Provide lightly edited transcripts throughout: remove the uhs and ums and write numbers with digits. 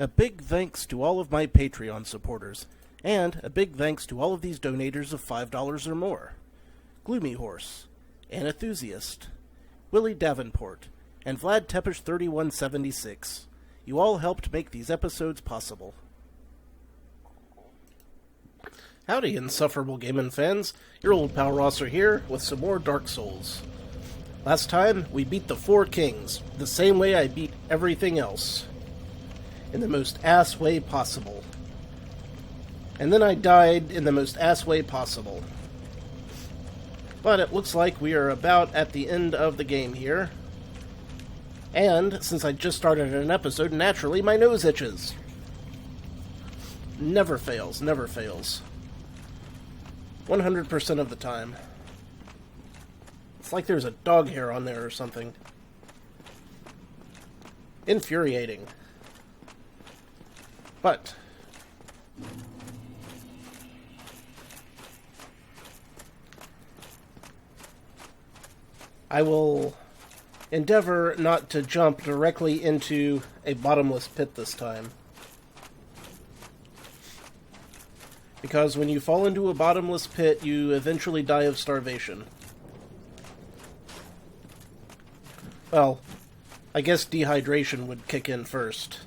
A big thanks to all of my Patreon supporters, and a big thanks to all of these donators of $5 or more. Gloomy Horse, An Enthusiast, Willie Davenport, and Vlad Tepish 3176. You all helped make these episodes possible. Howdy, insufferable gaming fans. Your old pal Rosser here with some more Dark Souls. Last time, we beat the Four Kings, the same way I beat everything else. In the most ass way possible. And then I died in the most ass way possible. But it looks like we are about at the end of the game here. And, since I just started an episode, naturally my nose itches. Never fails, never fails. 100% of the time. It's like there's a dog hair on there or something. Infuriating. But I will endeavor not to jump directly into a bottomless pit this time. Because when you fall into a bottomless pit, you eventually die of starvation. Well, I guess dehydration would kick in first.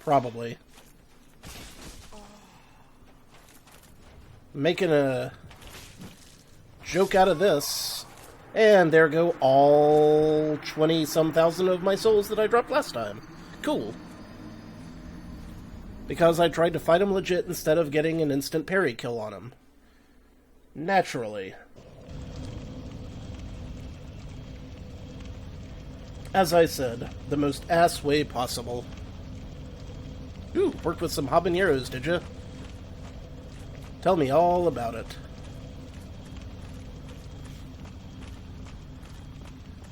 Probably. Making a joke out of this. And there go all 20-some thousand of my souls that I dropped last time. Cool. Because I tried to fight him legit instead of getting an instant parry kill on him. Naturally. As I said, the most ass way possible. Ooh, worked with some habaneros, did ya? Tell me all about it.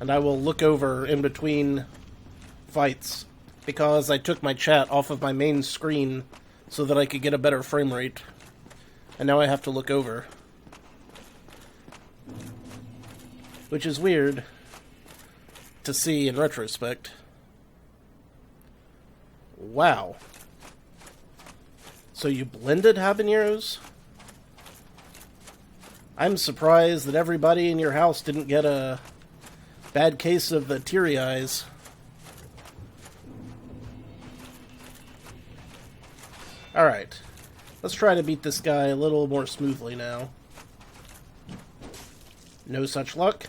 And I will look over in between fights, because I took my chat off of my main screen so that I could get a better frame rate. And now I have to look over. Which is weird to see in retrospect. Wow. So you blended habaneros? I'm surprised that everybody in your house didn't get a bad case of the teary eyes. Alright. Let's try to beat this guy a little more smoothly now. No such luck.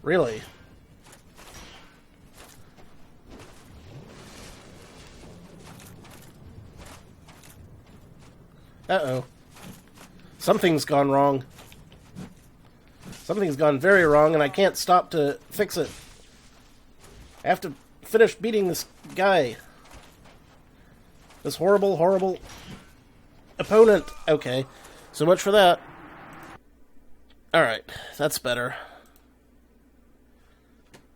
Really? Uh-oh. Something's gone wrong. Something's gone very wrong, and I can't stop to fix it. I have to finish beating this guy. This horrible, horrible opponent. Okay. So much for that. Alright. That's better.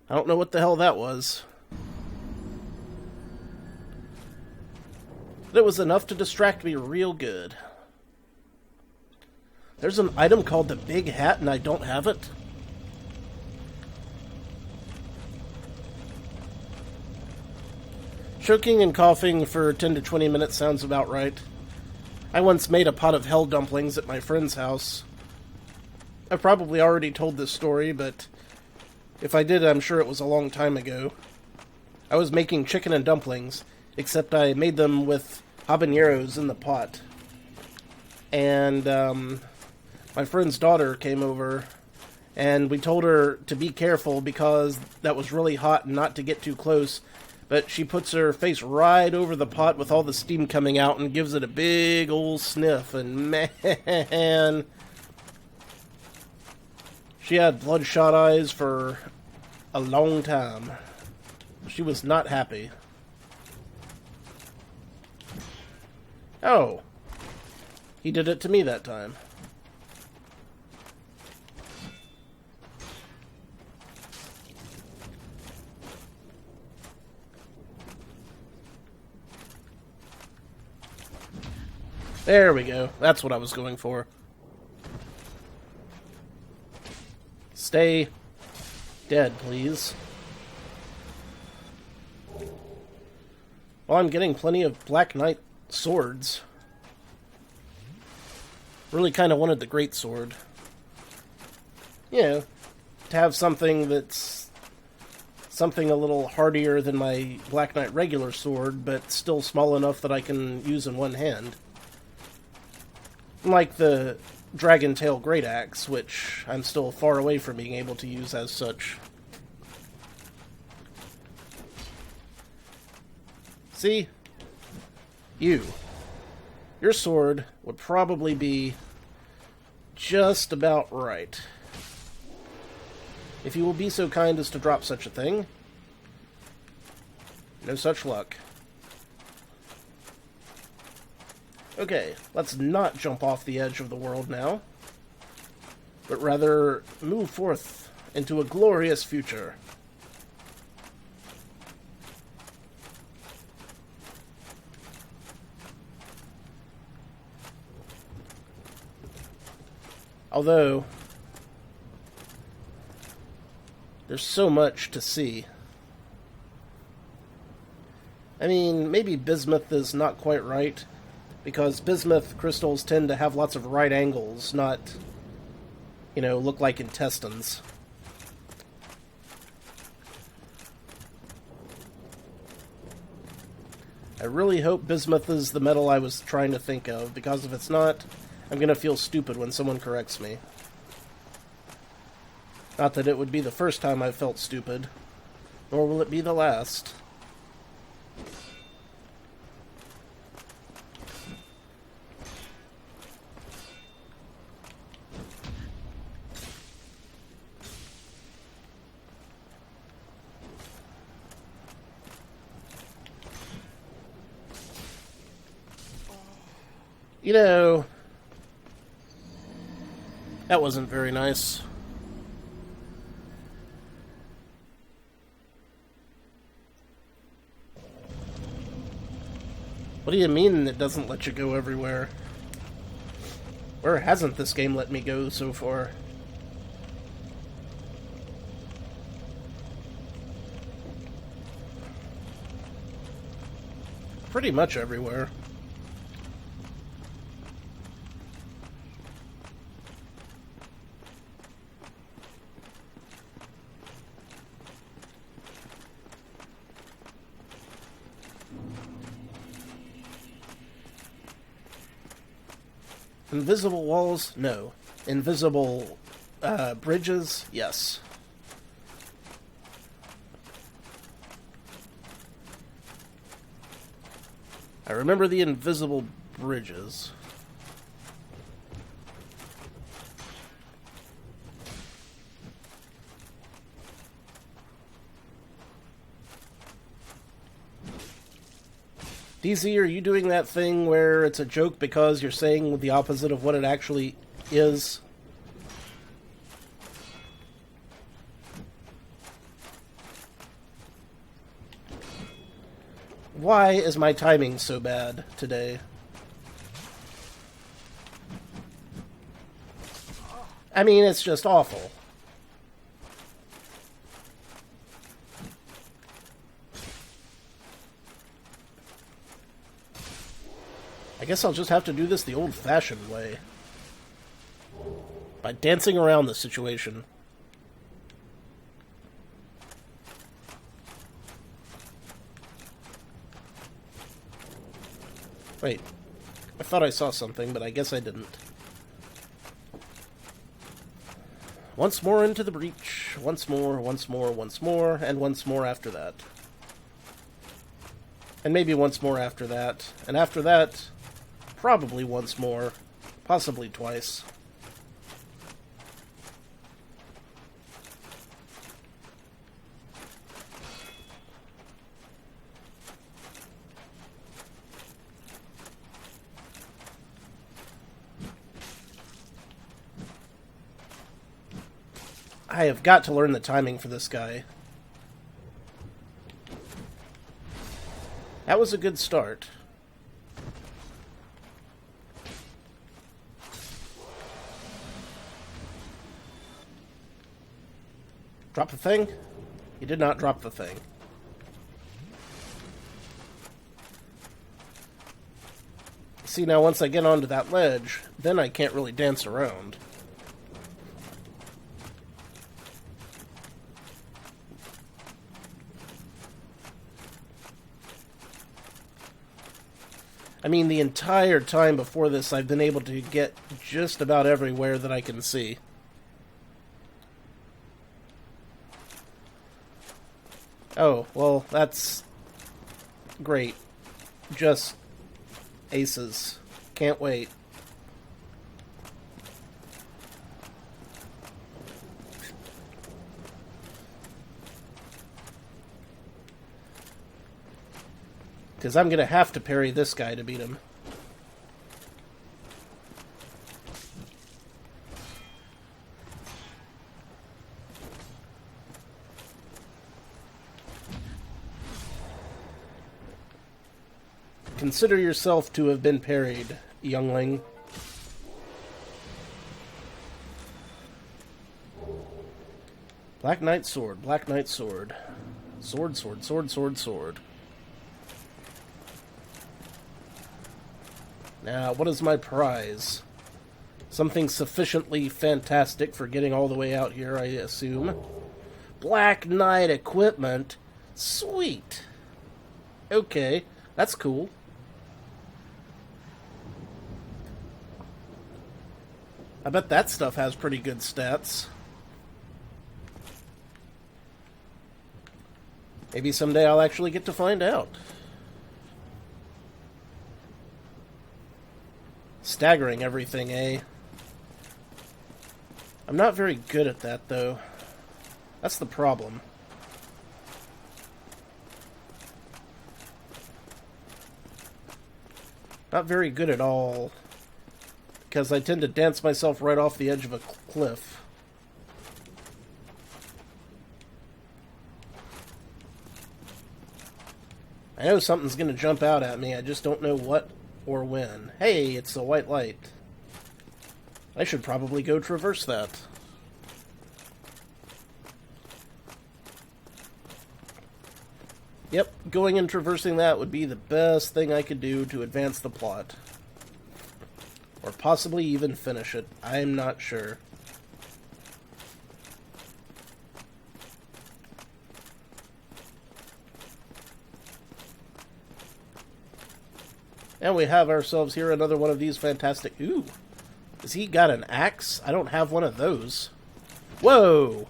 I don't know what the hell that was. But it was enough to distract me real good. There's an item called the Big Hat and I don't have it? Choking and coughing for 10 to 20 minutes sounds about right. I once made a pot of hell dumplings at my friend's house. I've probably already told this story, but if I did, I'm sure it was a long time ago. I was making chicken and dumplings, except I made them with habaneros in the pot. And my friend's daughter came over, and we told her to be careful because that was really hot and not to get too close. But she puts her face right over the pot with all the steam coming out and gives it a big old sniff, and man, she had bloodshot eyes for a long time. She was not happy. Oh. He did it to me that time. There we go. That's what I was going for. Stay dead, please. Well, I'm getting plenty of Black Knight swords. Really kind of wanted the Great Sword. You know, to have something that's something a little hardier than my Black Knight regular sword, but still small enough that I can use in one hand. Like the Dragon Tail Great Axe, which I'm still far away from being able to use as such. See? Your sword would probably be just about right. If you will be so kind as to drop such a thing. No such luck. Okay, let's not jump off the edge of the world now, but rather move forth into a glorious future. Although, there's so much to see. I mean, maybe bismuth is not quite right, because bismuth crystals tend to have lots of right angles, not, you know, look like intestines. I really hope bismuth is the metal I was trying to think of, because if it's not, I'm going to feel stupid when someone corrects me. Not that it would be the first time I've felt stupid, nor will it be the last. You know, that wasn't very nice. What do you mean it doesn't let you go everywhere? Where hasn't this game let me go so far? Pretty much everywhere. Invisible walls? No. Invisible bridges? Yes. I remember the invisible bridges. DZ, are you doing that thing where it's a joke because you're saying the opposite of what it actually is? Why is my timing so bad today? I mean, it's just awful. I guess I'll just have to do this the old-fashioned way. By dancing around the situation. Wait. I thought I saw something, but I guess I didn't. Once more into the breach. Once more, once more, once more, and once more after that. And maybe once more after that. And after that, probably once more. Possibly twice. I have got to learn the timing for this guy. That was a good start. Drop the thing? He did not drop the thing. See, now once I get onto that ledge, then I can't really dance around. I mean, the entire time before this, I've been able to get just about everywhere that I can see. Oh, well, that's great. Just aces. Can't wait. Because I'm going to have to parry this guy to beat him. Consider yourself to have been parried, youngling. Black Knight Sword, Black Knight Sword. Sword, sword, sword, sword, sword. Now, what is my prize? Something sufficiently fantastic for getting all the way out here, I assume. Black Knight equipment? Sweet. Okay, that's cool. I bet that stuff has pretty good stats. Maybe someday I'll actually get to find out. Staggering everything, eh? I'm not very good at that, though. That's the problem. Not very good at all. Because I tend to dance myself right off the edge of a cliff. I know something's going to jump out at me, I just don't know what or when. Hey, it's a white light. I should probably go traverse that. Yep, going and traversing that would be the best thing I could do to advance the plot. Or possibly even finish it. I'm not sure. And we have ourselves here another one of these fantastic... Ooh! Has he got an axe? I don't have one of those. Whoa!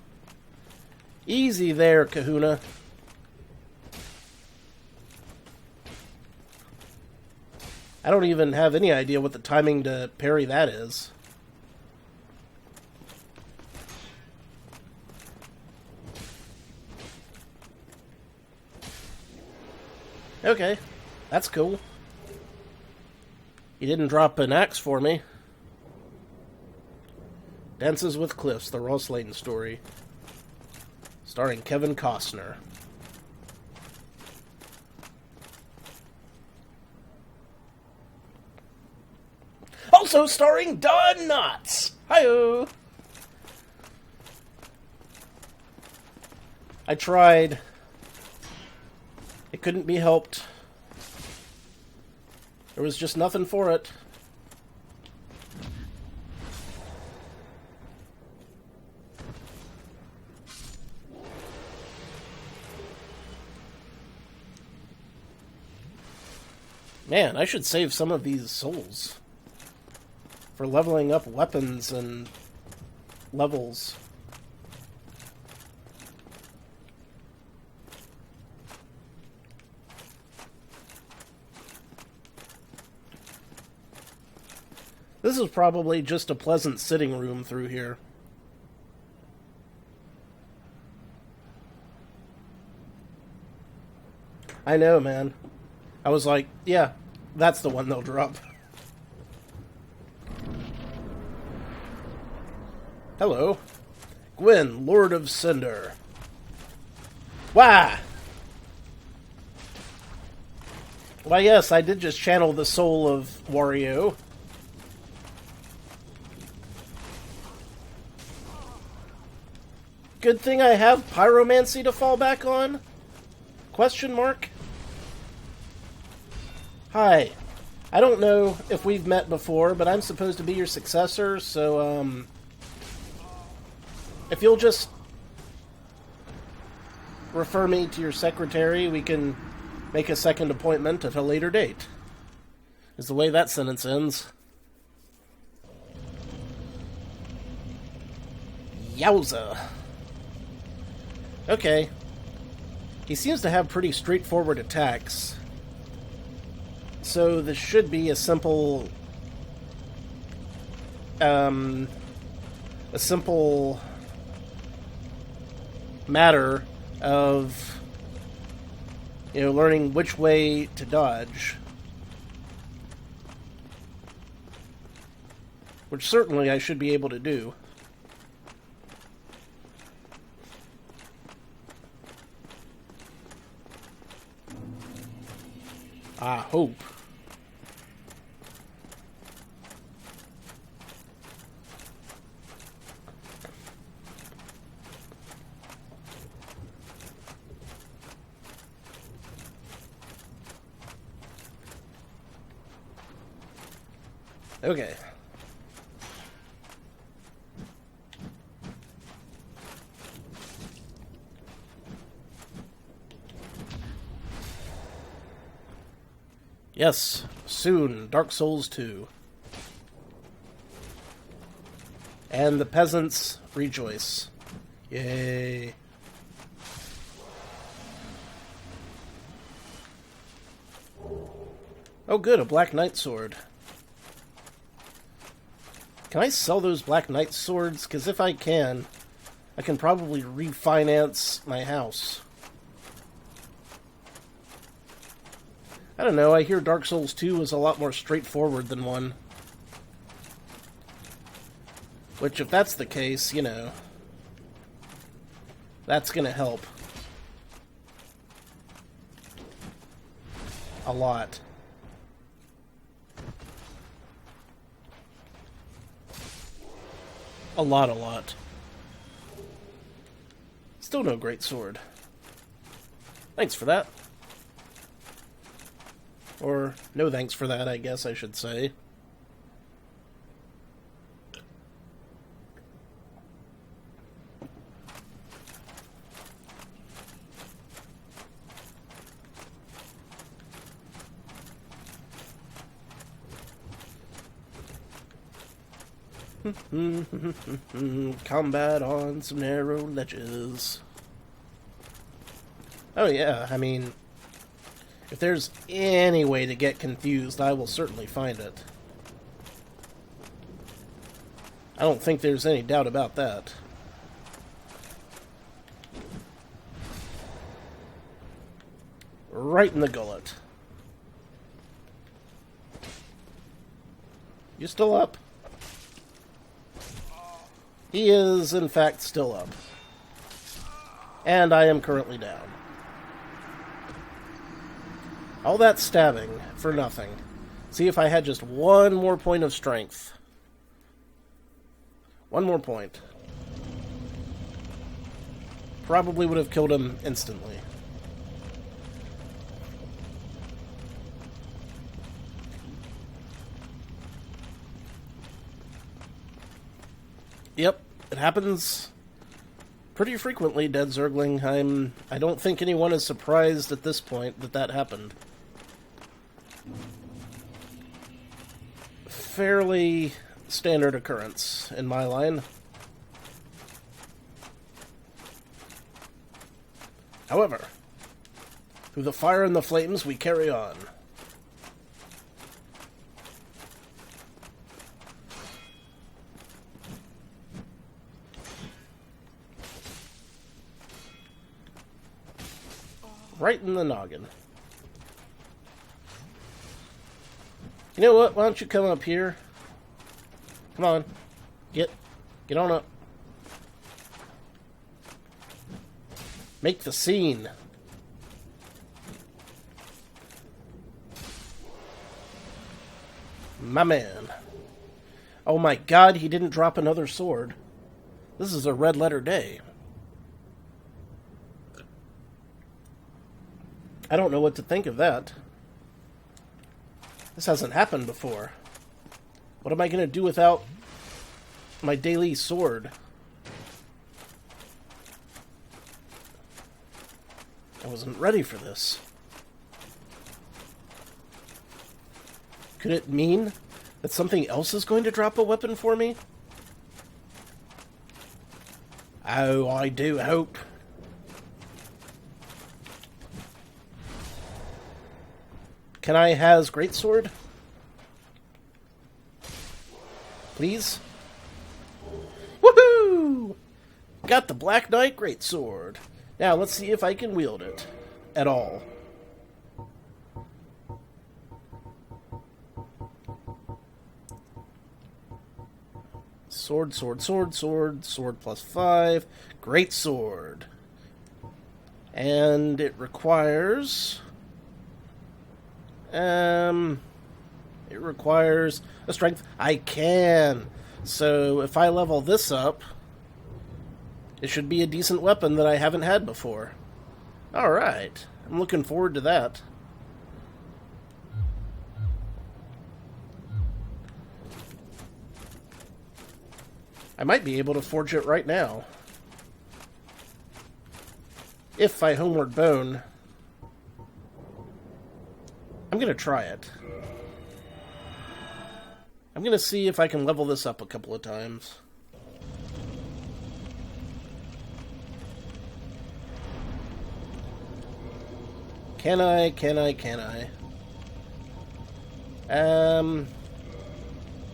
Easy there, Kahuna. I don't even have any idea what the timing to parry that is. Okay, that's cool. He didn't drop an axe for me. Dances with Cliffs, the Ross Layton story. Starring Kevin Costner. Also starring Don Knotts. Hi-oh! I tried. It couldn't be helped. There was just nothing for it. Man, I should save some of these souls for leveling up weapons and levels. This is probably just a pleasant sitting room through here. I know, man. I was like, yeah, that's the one they'll drop. Hello. Gwyn, Lord of Cinder. Why? Why, yes, I did just channel the soul of Wario. Good thing I have pyromancy to fall back on? Question mark? Hi. I don't know if we've met before, but I'm supposed to be your successor, so, if you'll just refer me to your secretary, we can make a second appointment at a later date. Is the way that sentence ends. Yowza. Okay. He seems to have pretty straightforward attacks. So this should be a simple... a simple matter of, you know, learning which way to dodge. Which certainly I should be able to do. I hope. Okay. Yes, soon, Dark Souls 2. And the peasants rejoice. Yay. Oh good, a Black Knight sword. Can I sell those Black Knight swords? Because if I can probably refinance my house. I don't know, I hear Dark Souls 2 is a lot more straightforward than 1. Which, if that's the case, you know, that's gonna help. A lot. A lot. Still no great sword. Thanks for that. Or, no thanks for that, I guess I should say. Combat on some narrow ledges. Oh yeah, I mean, if there's any way to get confused, I will certainly find it. I don't think there's any doubt about that. Right in the gullet. You still up? He is, in fact, still up. And I am currently down. All that stabbing for nothing. See if I had just one more point of strength. One more point. Probably would have killed him instantly. Yep, it happens pretty frequently, Dead Zergling. I don't think anyone is surprised at this point that that happened. Fairly standard occurrence in my line. However, through the fire and the flames we carry on. Right in the noggin. You know what? Why don't you come up here? Come on. Get on up. Make the scene. My man. Oh my god, he didn't drop another sword. This is a red letter day. I don't know what to think of that. This hasn't happened before. What am I going to do without my daily sword? I wasn't ready for this. Could it mean that something else is going to drop a weapon for me? Oh, I do hope. Can I has greatsword? Please? Woohoo! Got the Black Knight greatsword. Now let's see if I can wield it at all. Sword, sword, sword, sword, sword plus 5. Greatsword. And it requires... It requires a strength. I can. So if I level this up, it should be a decent weapon that I haven't had before. Alright. I'm looking forward to that. I might be able to forge it right now. If I homeward bone. I'm going to try it. I'm going to see if I can level this up a couple of times. Can I?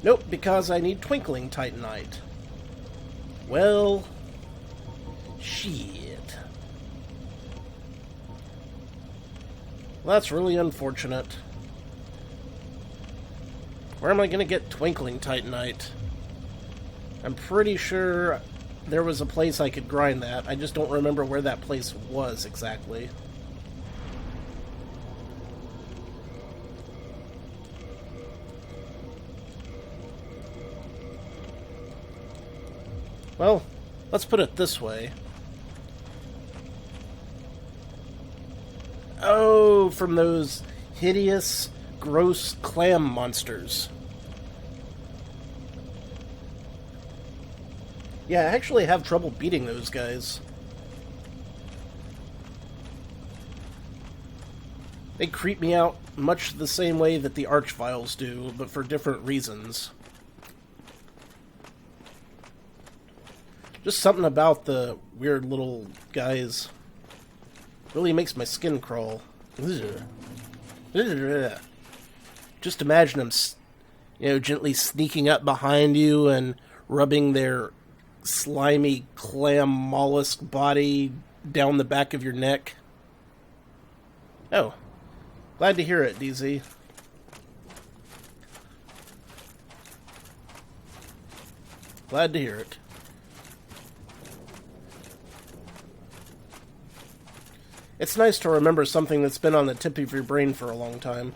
Nope, because I need Twinkling Titanite. Well, shit. Well, that's really unfortunate. Where am I going to get Twinkling Titanite? I'm pretty sure there was a place I could grind that. I just don't remember where that place was exactly. Well, let's put it this way. Oh, from those hideous, gross clam monsters. Yeah, I actually have trouble beating those guys. They creep me out much the same way that the Archviles do, but for different reasons. Just something about the weird little guys really makes my skin crawl. Just imagine them, gently sneaking up behind you and rubbing their slimy clam mollusk body down the back of your neck. Oh, glad to hear it, DZ. Glad to hear it. It's nice to remember something that's been on the tip of your brain for a long time.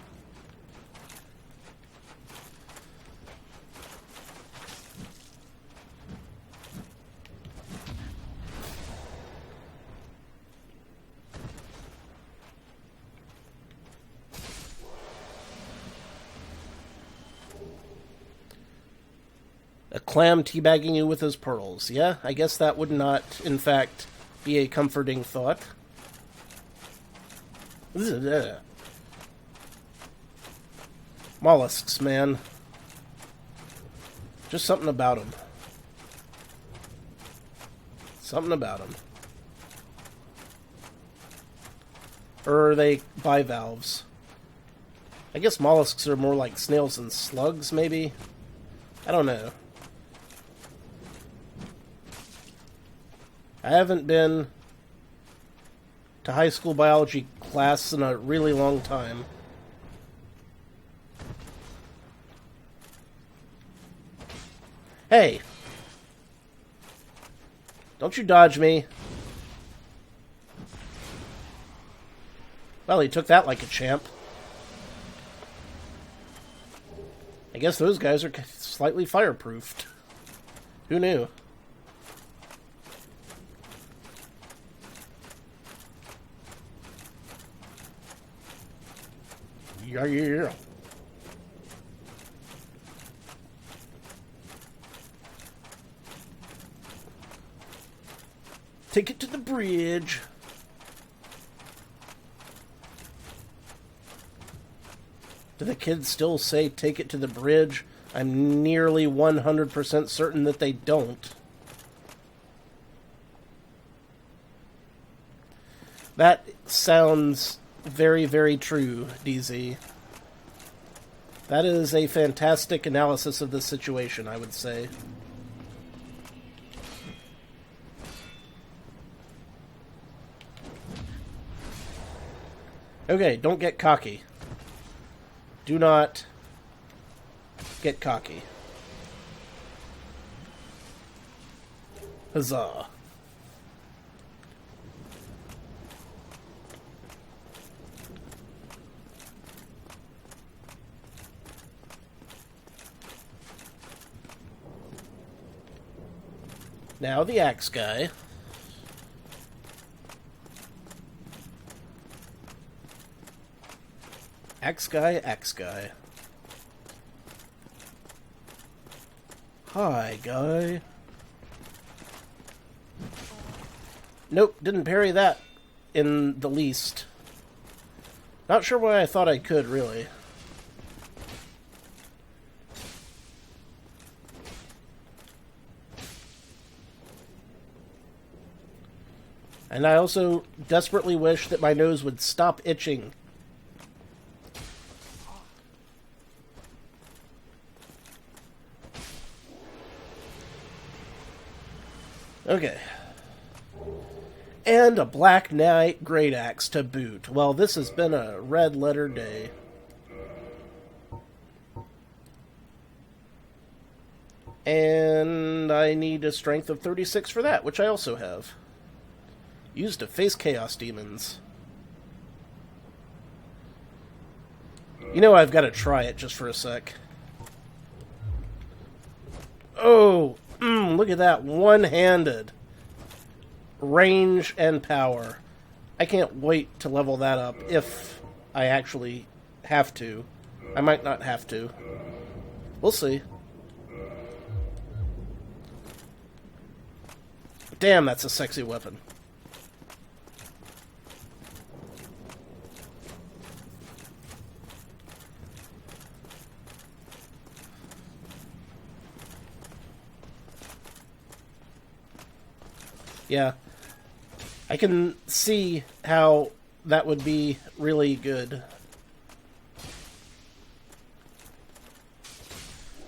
A clam teabagging you with his pearls. Yeah, I guess that would not, in fact, be a comforting thought. Mollusks, man. Just something about them. Something about them. Or are they bivalves? I guess mollusks are more like snails and slugs, maybe? I don't know. I haven't been to high school biology class in a really long time. Hey! Don't you dodge me. Well, he took that like a champ. I guess those guys are slightly fireproofed. Who knew? Yeah. Take it to the bridge. Do the kids still say take it to the bridge? I'm nearly 100% certain that they don't. That sounds very, very true, DZ. That is a fantastic analysis of the situation, I would say. Okay, don't get cocky. Do not get cocky. Huzzah. Now the axe guy. Axe guy, axe guy. Hi, guy. Nope, didn't parry that in the least. Not sure why I thought I could, really. And I also desperately wish that my nose would stop itching. Okay. And a Black Knight Great Axe to boot. Well, this has been a red letter day. And I need a strength of 36 for that, which I also have. Used to face Chaos Demons. You know, I've got to try it just for a sec. Oh, look at that. One-handed. Range and power. I can't wait to level that up if I actually have to. I might not have to. We'll see. Damn, that's a sexy weapon. Yeah. I can see how that would be really good.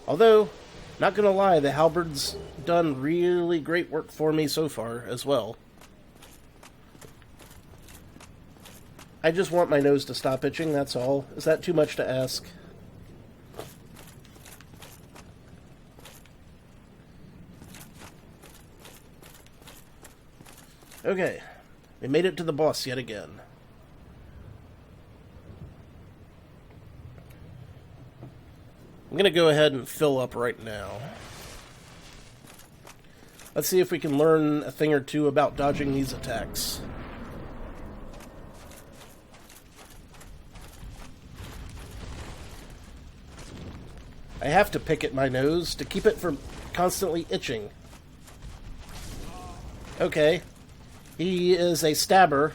Although, not gonna lie, the halberd's done really great work for me so far as well. I just want my nose to stop itching, that's all. Is that too much to ask? Okay, we made it to the boss yet again. I'm going to go ahead and fill up right now. Let's see if we can learn a thing or two about dodging these attacks. I have to pick at my nose to keep it from constantly itching. Okay. He is a stabber.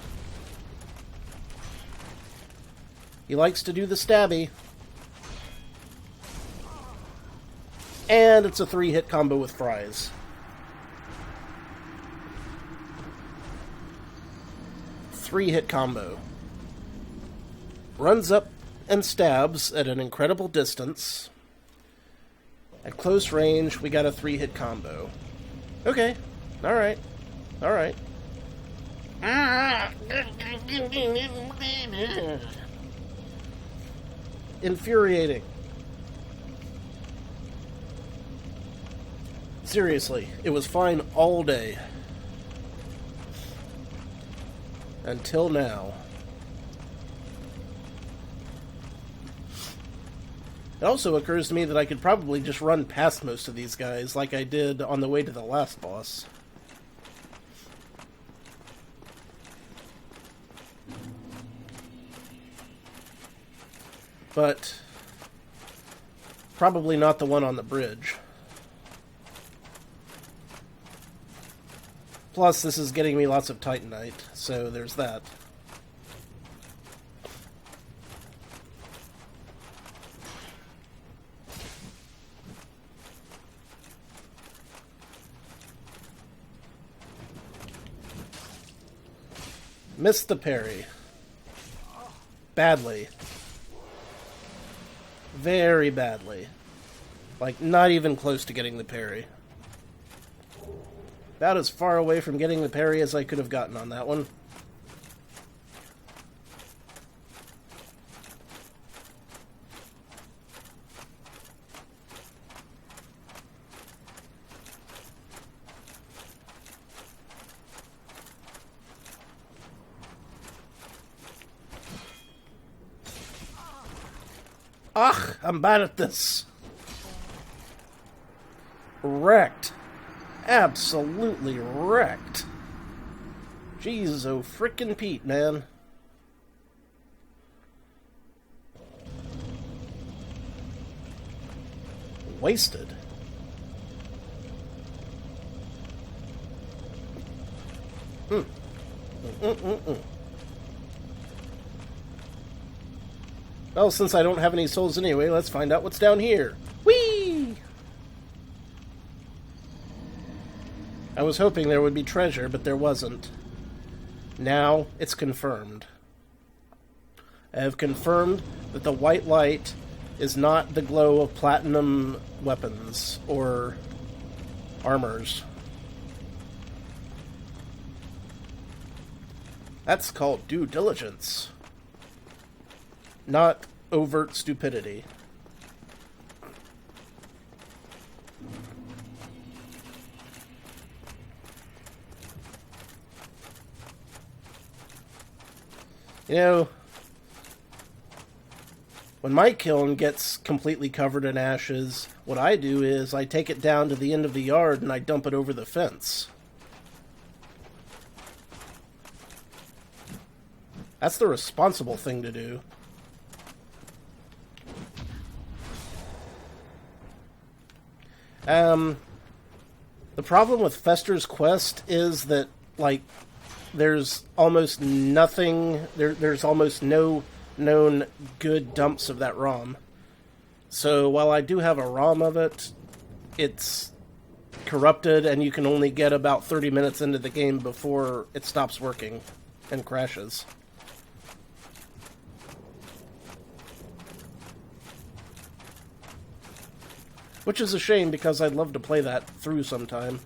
He likes to do the stabby. And it's a 3-hit combo with fries. Three-hit combo. Runs up and stabs at an incredible distance. At close range, we got a 3-hit combo. Okay. Alright. Alright. Infuriating. Seriously, it was fine all day. Until now. It also occurs to me that I could probably just run past most of these guys like I did on the way to the last boss. but probably not the one on the bridge. Plus, this is getting me lots of Titanite, so there's that. Missed the parry. Badly. Very badly. Like, not even close to getting the parry. About as far away from getting the parry as I could have gotten on that one. Ugh, I'm bad at this. Wrecked. Absolutely wrecked. Jeez, oh frickin' Pete, man. Wasted. Well, since I don't have any souls anyway, let's find out what's down here. Whee! I was hoping there would be treasure, but there wasn't. Now, it's confirmed. I have confirmed that the white light is not the glow of platinum weapons or armors. That's called due diligence. Not overt stupidity. You know, when my kiln gets completely covered in ashes, what I do is I take it down to the end of the yard and I dump it over the fence. That's the responsible thing to do. The problem with Fester's quest is that, like, there's almost nothing, there's almost no known good dumps of that ROM. So while I do have a ROM of it, it's corrupted and you can only get about 30 minutes into the game before it stops working and crashes. Which is a shame, because I'd love to play that through sometime.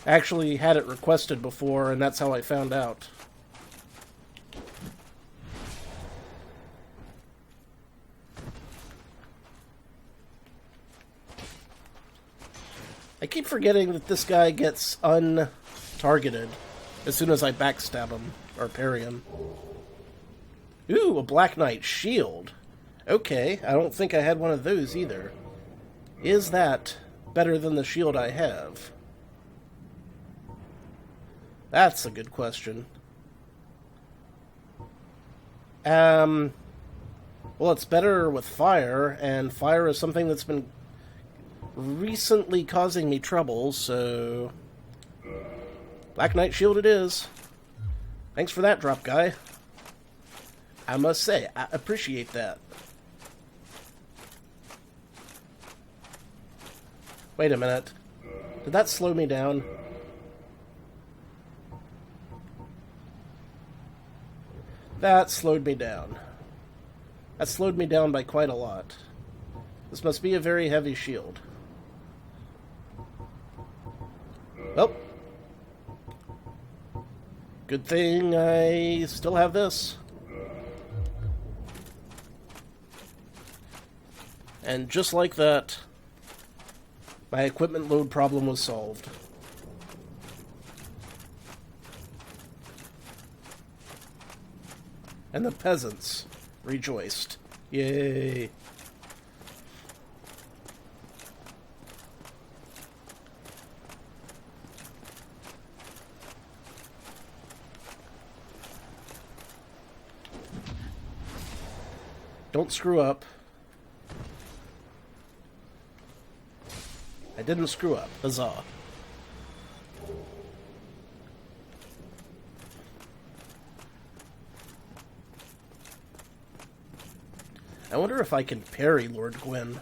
I actually had it requested before, and that's how I found out. I keep forgetting that this guy gets untargeted as soon as I backstab him, or parry him. Ooh, a Black Knight shield. Okay, I don't think I had one of those either. Is that better than the shield I have? That's a good question. Well, it's better with fire, and fire is something that's been recently causing me trouble, so Black Knight shield it is. Thanks for that, drop guy. I must say, I appreciate that. Wait a minute. Did that slow me down? That slowed me down. That slowed me down by quite a lot. This must be a very heavy shield. Oh. Good thing I still have this. And just like that, my equipment load problem was solved. And the peasants rejoiced. Yay! Don't screw up. I didn't screw up. Huzzah. I wonder if I can parry Lord Gwyn.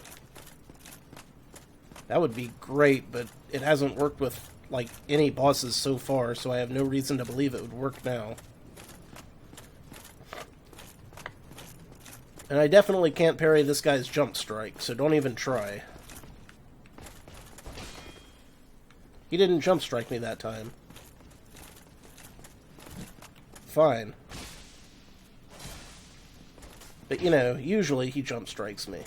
That would be great, but it hasn't worked with, like, any bosses so far, so I have no reason to believe it would work now. And I definitely can't parry this guy's jump strike, so don't even try. He didn't jump strike me that time. Fine. But, you know, usually he jump strikes me.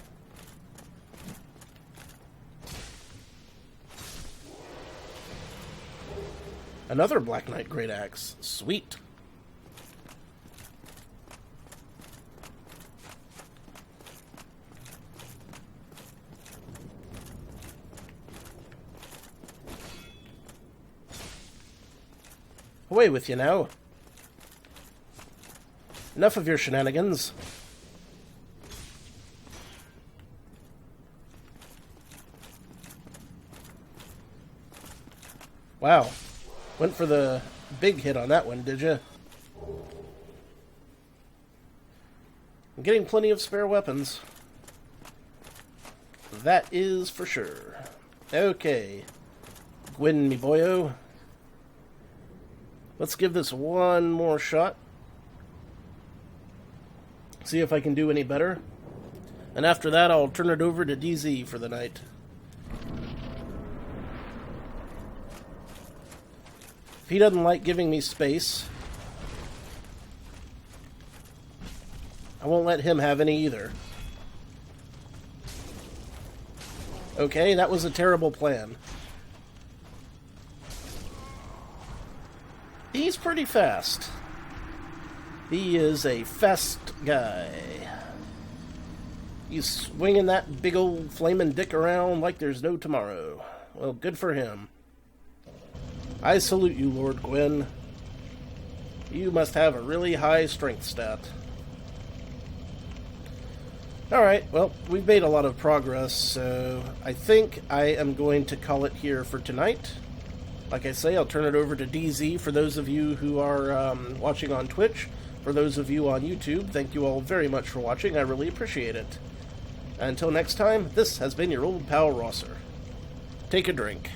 Another Black Knight Great Axe. Sweet. Away with you now. Enough of your shenanigans. Wow. Went for the big hit on that one, did you? I'm getting plenty of spare weapons. That is for sure. Okay. Gwyn, me boyo. Let's give this one more shot. See if I can do any better. And after that, I'll turn it over to DZ for the night. If he doesn't like giving me space, I won't let him have any either. Okay, that was a terrible plan. He's pretty fast. He is a fast guy. He's swinging that big old flaming dick around like there's no tomorrow. Well, good for him. I salute you, Lord Gwyn. You must have a really high strength stat. Alright, well, we've made a lot of progress, so I think I am going to call it here for tonight. Like I say, I'll turn it over to DZ for those of you who are watching on Twitch. For those of you on YouTube, thank you all very much for watching. I really appreciate it. Until next time, this has been your old pal Rosser. Take a drink.